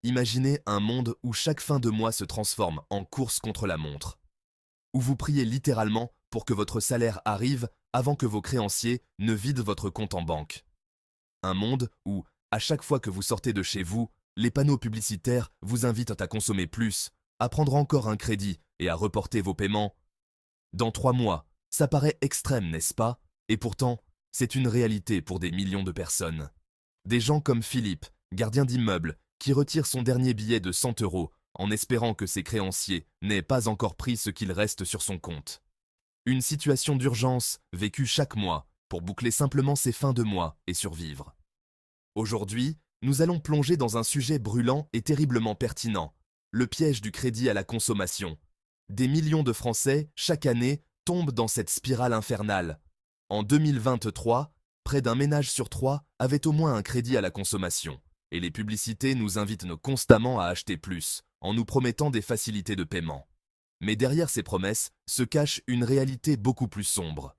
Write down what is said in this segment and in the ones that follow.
Imaginez un monde où chaque fin de mois se transforme en course contre la montre, où vous priez littéralement pour que votre salaire arrive avant que vos créanciers ne vident votre compte en banque. Un monde où, à chaque fois que vous sortez de chez vous, les panneaux publicitaires vous invitent à consommer plus, à prendre encore un crédit et à reporter vos paiements. Dans 3 mois, ça paraît extrême, n'est-ce pas? Et pourtant, c'est une réalité pour des millions de personnes. Des gens comme Philippe, gardien d'immeuble, qui retire son dernier billet de 100 euros en espérant que ses créanciers n'aient pas encore pris ce qu'il reste sur son compte. Une situation d'urgence vécue chaque mois pour boucler simplement ses fins de mois et survivre. Aujourd'hui, nous allons plonger dans un sujet brûlant et terriblement pertinent, le piège du crédit à la consommation. Des millions de Français, chaque année, tombent dans cette spirale infernale. En 2023, près d'un ménage sur 3 avait au moins un crédit à la consommation, et les publicités nous invitent constamment à acheter plus, en nous promettant des facilités de paiement. Mais derrière ces promesses se cache une réalité beaucoup plus sombre.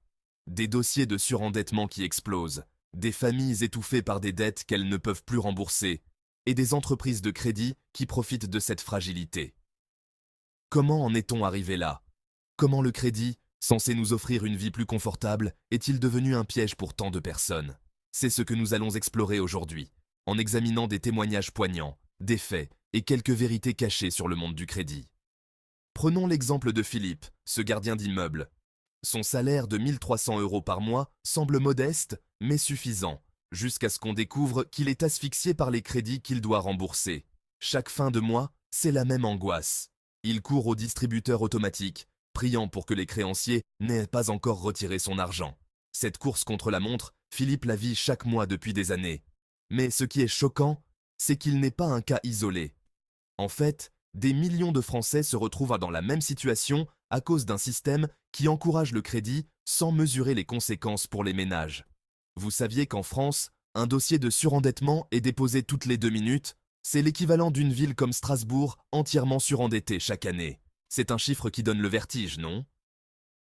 Des dossiers de surendettement qui explosent, des familles étouffées par des dettes qu'elles ne peuvent plus rembourser, et des entreprises de crédit qui profitent de cette fragilité. Comment en est-on arrivé là? Comment le crédit, censé nous offrir une vie plus confortable, est-il devenu un piège pour tant de personnes? C'est ce que nous allons explorer aujourd'hui, en examinant des témoignages poignants, des faits et quelques vérités cachées sur le monde du crédit. Prenons l'exemple de Philippe, ce gardien d'immeuble. Son salaire de 1300 euros par mois semble modeste, mais suffisant, jusqu'à ce qu'on découvre qu'il est asphyxié par les crédits qu'il doit rembourser. Chaque fin de mois, c'est la même angoisse. Il court au distributeur automatique, priant pour que les créanciers n'aient pas encore retiré son argent. Cette course contre la montre, Philippe la vit chaque mois depuis des années. Mais ce qui est choquant, c'est qu'il n'est pas un cas isolé. En fait, des millions de Français se retrouvent dans la même situation à cause d'un système qui encourage le crédit sans mesurer les conséquences pour les ménages. Vous saviez qu'en France, un dossier de surendettement est déposé toutes les 2 minutes? C'est l'équivalent d'une ville comme Strasbourg entièrement surendettée chaque année. C'est un chiffre qui donne le vertige, non?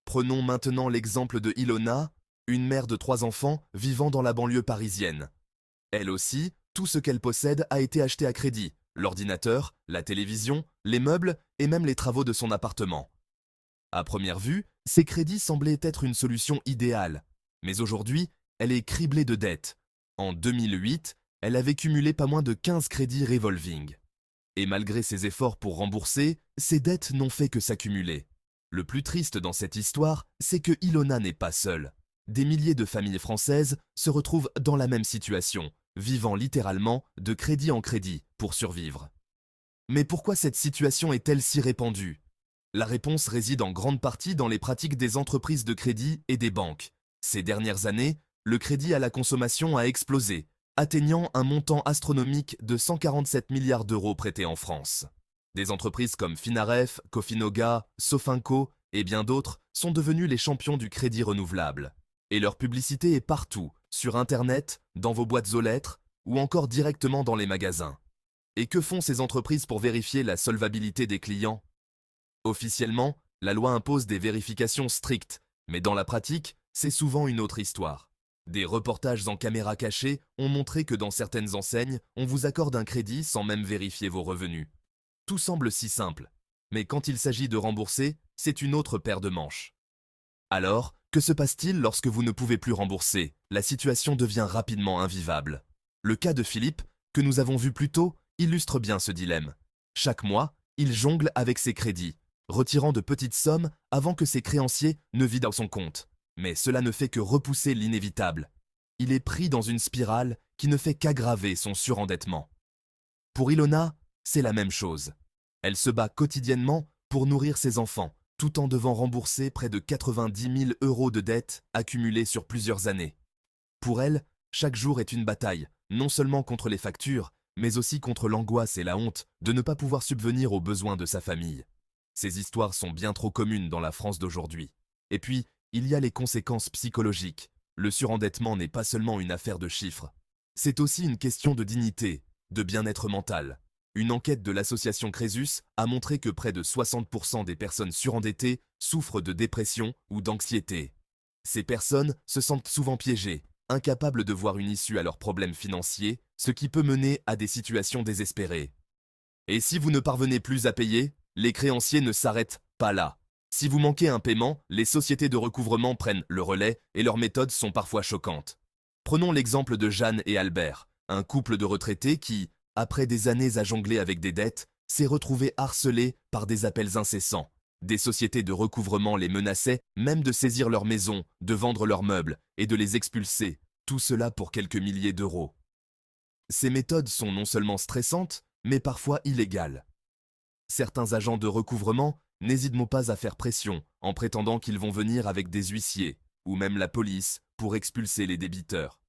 Prenons maintenant l'exemple de Ilona, une mère de 3 enfants vivant dans la banlieue parisienne. Elle aussi, tout ce qu'elle possède a été acheté à crédit, l'ordinateur, la télévision, les meubles et même les travaux de son appartement. À première vue, ces crédits semblaient être une solution idéale, mais aujourd'hui, elle est criblée de dettes. En 2008, elle avait cumulé pas moins de 15 crédits revolving. Et malgré ses efforts pour rembourser, ses dettes n'ont fait que s'accumuler. Le plus triste dans cette histoire, c'est que Ilona n'est pas seule. Des milliers de familles françaises se retrouvent dans la même situation, vivant littéralement de crédit en crédit pour survivre. Mais pourquoi cette situation est-elle si répandue? La réponse réside en grande partie dans les pratiques des entreprises de crédit et des banques. Ces dernières années, le crédit à la consommation a explosé, atteignant un montant astronomique de 147 milliards d'euros prêtés en France. Des entreprises comme Finaref, Cofinoga, Sofinco et bien d'autres sont devenues les champions du crédit renouvelable. Et leur publicité est partout, sur Internet, dans vos boîtes aux lettres ou encore directement dans les magasins. Et que font ces entreprises pour vérifier la solvabilité des clients? Officiellement, la loi impose des vérifications strictes, mais dans la pratique, c'est souvent une autre histoire. Des reportages en caméra cachée ont montré que dans certaines enseignes, on vous accorde un crédit sans même vérifier vos revenus. Tout semble si simple, mais quand il s'agit de rembourser, c'est une autre paire de manches. Alors, que se passe-t-il lorsque vous ne pouvez plus rembourser? La situation devient rapidement invivable. Le cas de Philippe, que nous avons vu plus tôt, illustre bien ce dilemme. Chaque mois, il jongle avec ses crédits, retirant de petites sommes avant que ses créanciers ne vident son compte. Mais cela ne fait que repousser l'inévitable. Il est pris dans une spirale qui ne fait qu'aggraver son surendettement. Pour Ilona, c'est la même chose. Elle se bat quotidiennement pour nourrir ses enfants, tout en devant rembourser près de 90 000 euros de dettes accumulées sur plusieurs années. Pour elle, chaque jour est une bataille, non seulement contre les factures, mais aussi contre l'angoisse et la honte de ne pas pouvoir subvenir aux besoins de sa famille. Ces histoires sont bien trop communes dans la France d'aujourd'hui. Et puis, il y a les conséquences psychologiques. Le surendettement n'est pas seulement une affaire de chiffres. C'est aussi une question de dignité, de bien-être mental. Une enquête de l'association Crésus a montré que près de 60% des personnes surendettées souffrent de dépression ou d'anxiété. Ces personnes se sentent souvent piégées, incapables de voir une issue à leurs problèmes financiers, ce qui peut mener à des situations désespérées. Et si vous ne parvenez plus à payer, les créanciers ne s'arrêtent pas là. Si vous manquez un paiement, les sociétés de recouvrement prennent le relais et leurs méthodes sont parfois choquantes. Prenons l'exemple de Jeanne et Albert, un couple de retraités qui, après des années à jongler avec des dettes, s'est retrouvé harcelé par des appels incessants. Des sociétés de recouvrement les menaçaient même de saisir leur maison, de vendre leurs meubles et de les expulser, tout cela pour quelques milliers d'euros. Ces méthodes sont non seulement stressantes, mais parfois illégales. Certains agents de recouvrement n'hésitent pas à faire pression en prétendant qu'ils vont venir avec des huissiers, ou même la police, pour expulser les débiteurs.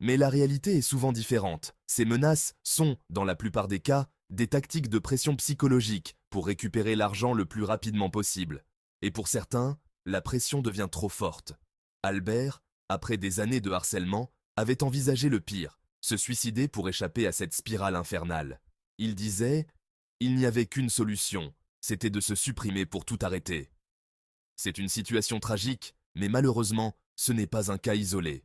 Mais la réalité est souvent différente. Ces menaces sont, dans la plupart des cas, des tactiques de pression psychologique pour récupérer l'argent le plus rapidement possible. Et pour certains, la pression devient trop forte. Albert, après des années de harcèlement, avait envisagé le pire, se suicider pour échapper à cette spirale infernale. Il disait « Il n'y avait qu'une solution, c'était de se supprimer pour tout arrêter ». C'est une situation tragique, mais malheureusement, ce n'est pas un cas isolé.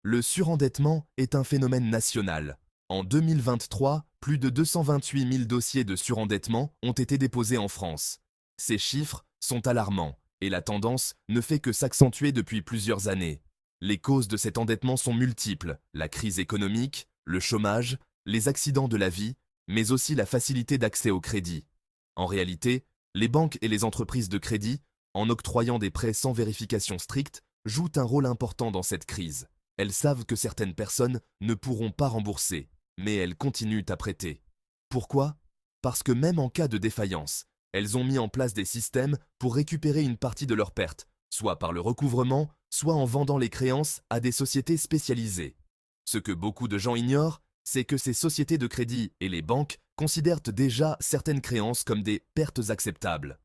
Le surendettement est un phénomène national. En 2023, plus de 228 000 dossiers de surendettement ont été déposés en France. Ces chiffres sont alarmants et la tendance ne fait que s'accentuer depuis plusieurs années. Les causes de cet endettement sont multiples, la crise économique, le chômage, les accidents de la vie, mais aussi la facilité d'accès au crédit. En réalité, les banques et les entreprises de crédit, en octroyant des prêts sans vérification stricte, jouent un rôle important dans cette crise. Elles savent que certaines personnes ne pourront pas rembourser, mais elles continuent à prêter. Pourquoi? Parce que même en cas de défaillance, elles ont mis en place des systèmes pour récupérer une partie de leurs pertes, soit par le recouvrement, soit en vendant les créances à des sociétés spécialisées. Ce que beaucoup de gens ignorent, c'est que ces sociétés de crédit et les banques considèrent déjà certaines créances comme des pertes acceptables.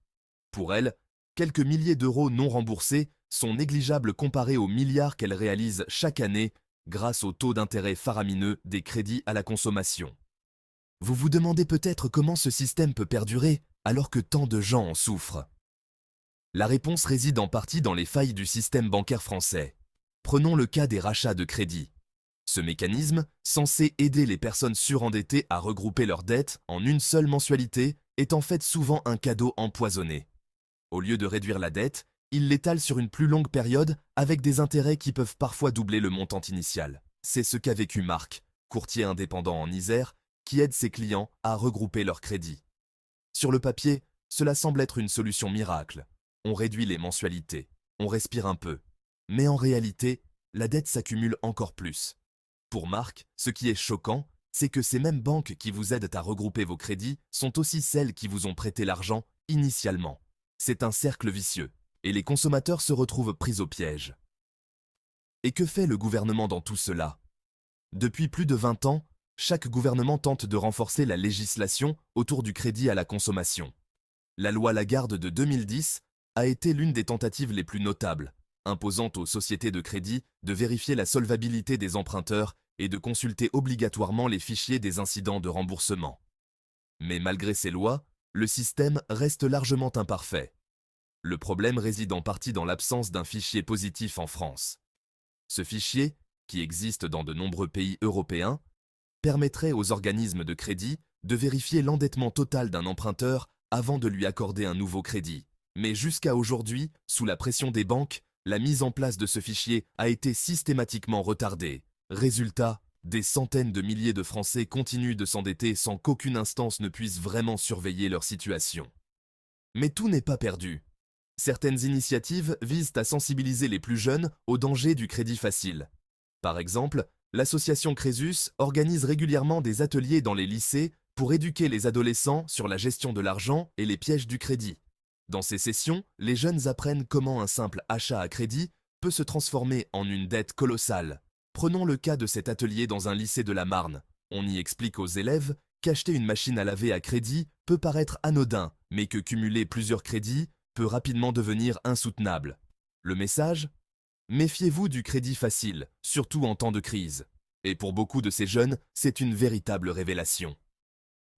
Pour elles, quelques milliers d'euros non remboursés sont négligeables comparés aux milliards qu'elles réalisent chaque année grâce au taux d'intérêt faramineux des crédits à la consommation. Vous vous demandez peut-être comment ce système peut perdurer alors que tant de gens en souffrent. La réponse réside en partie dans les failles du système bancaire français. Prenons le cas des rachats de crédit. Ce mécanisme, censé aider les personnes surendettées à regrouper leurs dettes en une seule mensualité, est en fait souvent un cadeau empoisonné. Au lieu de réduire la dette, il l'étale sur une plus longue période avec des intérêts qui peuvent parfois doubler le montant initial. C'est ce qu'a vécu Marc, courtier indépendant en Isère, qui aide ses clients à regrouper leurs crédits. Sur le papier, cela semble être une solution miracle. On réduit les mensualités, on respire un peu. Mais en réalité, la dette s'accumule encore plus. Pour Marc, ce qui est choquant, c'est que ces mêmes banques qui vous aident à regrouper vos crédits sont aussi celles qui vous ont prêté l'argent initialement. C'est un cercle vicieux, et les consommateurs se retrouvent pris au piège. Et que fait le gouvernement dans tout cela? Depuis plus de 20 ans, chaque gouvernement tente de renforcer la législation autour du crédit à la consommation. La loi Lagarde de 2010 a été l'une des tentatives les plus notables, imposant aux sociétés de crédit de vérifier la solvabilité des emprunteurs et de consulter obligatoirement les fichiers des incidents de remboursement. Mais malgré ces lois, le système reste largement imparfait. Le problème réside en partie dans l'absence d'un fichier positif en France. Ce fichier, qui existe dans de nombreux pays européens, permettrait aux organismes de crédit de vérifier l'endettement total d'un emprunteur avant de lui accorder un nouveau crédit. Mais jusqu'à aujourd'hui, sous la pression des banques, la mise en place de ce fichier a été systématiquement retardée. Résultat, des centaines de milliers de Français continuent de s'endetter sans qu'aucune instance ne puisse vraiment surveiller leur situation. Mais tout n'est pas perdu. Certaines initiatives visent à sensibiliser les plus jeunes aux dangers du crédit facile. Par exemple, l'association Crésus organise régulièrement des ateliers dans les lycées pour éduquer les adolescents sur la gestion de l'argent et les pièges du crédit. Dans ces sessions, les jeunes apprennent comment un simple achat à crédit peut se transformer en une dette colossale. Prenons le cas de cet atelier dans un lycée de la Marne. On y explique aux élèves qu'acheter une machine à laver à crédit peut paraître anodin, mais que cumuler plusieurs crédits peut rapidement devenir insoutenable. Le message? Méfiez-vous du crédit facile, surtout en temps de crise. Et pour beaucoup de ces jeunes, c'est une véritable révélation.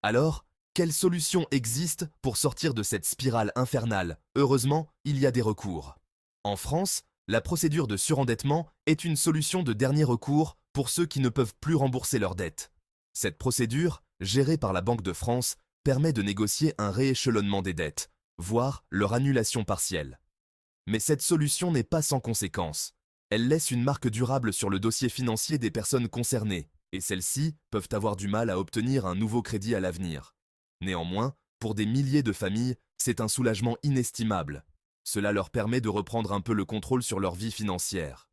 Alors, quelles solutions existent pour sortir de cette spirale infernale? Heureusement, il y a des recours. En France, la procédure de surendettement est une solution de dernier recours pour ceux qui ne peuvent plus rembourser leurs dettes. Cette procédure, gérée par la Banque de France, permet de négocier un rééchelonnement des dettes, voire leur annulation partielle. Mais cette solution n'est pas sans conséquences. Elle laisse une marque durable sur le dossier financier des personnes concernées, et celles-ci peuvent avoir du mal à obtenir un nouveau crédit à l'avenir. Néanmoins, pour des milliers de familles, c'est un soulagement inestimable. Cela leur permet de reprendre un peu le contrôle sur leur vie financière.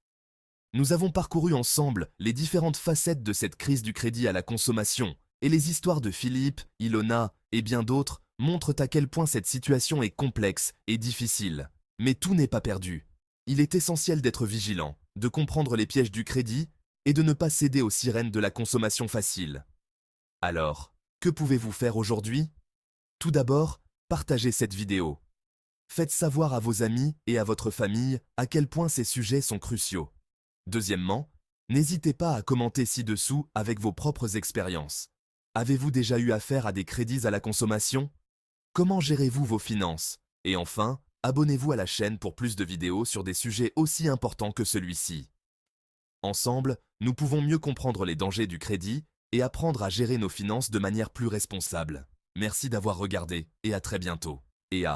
Nous avons parcouru ensemble les différentes facettes de cette crise du crédit à la consommation, et les histoires de Philippe, Ilona et bien d'autres montrent à quel point cette situation est complexe et difficile. Mais tout n'est pas perdu. Il est essentiel d'être vigilant, de comprendre les pièges du crédit et de ne pas céder aux sirènes de la consommation facile. Alors, que pouvez-vous faire aujourd'hui? Tout d'abord, partagez cette vidéo. Faites savoir à vos amis et à votre famille à quel point ces sujets sont cruciaux. Deuxièmement, n'hésitez pas à commenter ci-dessous avec vos propres expériences. Avez-vous déjà eu affaire à des crédits à la consommation? Comment gérez-vous vos finances? Et enfin, abonnez-vous à la chaîne pour plus de vidéos sur des sujets aussi importants que celui-ci. Ensemble, nous pouvons mieux comprendre les dangers du crédit et apprendre à gérer nos finances de manière plus responsable. Merci d'avoir regardé et à très bientôt. Et à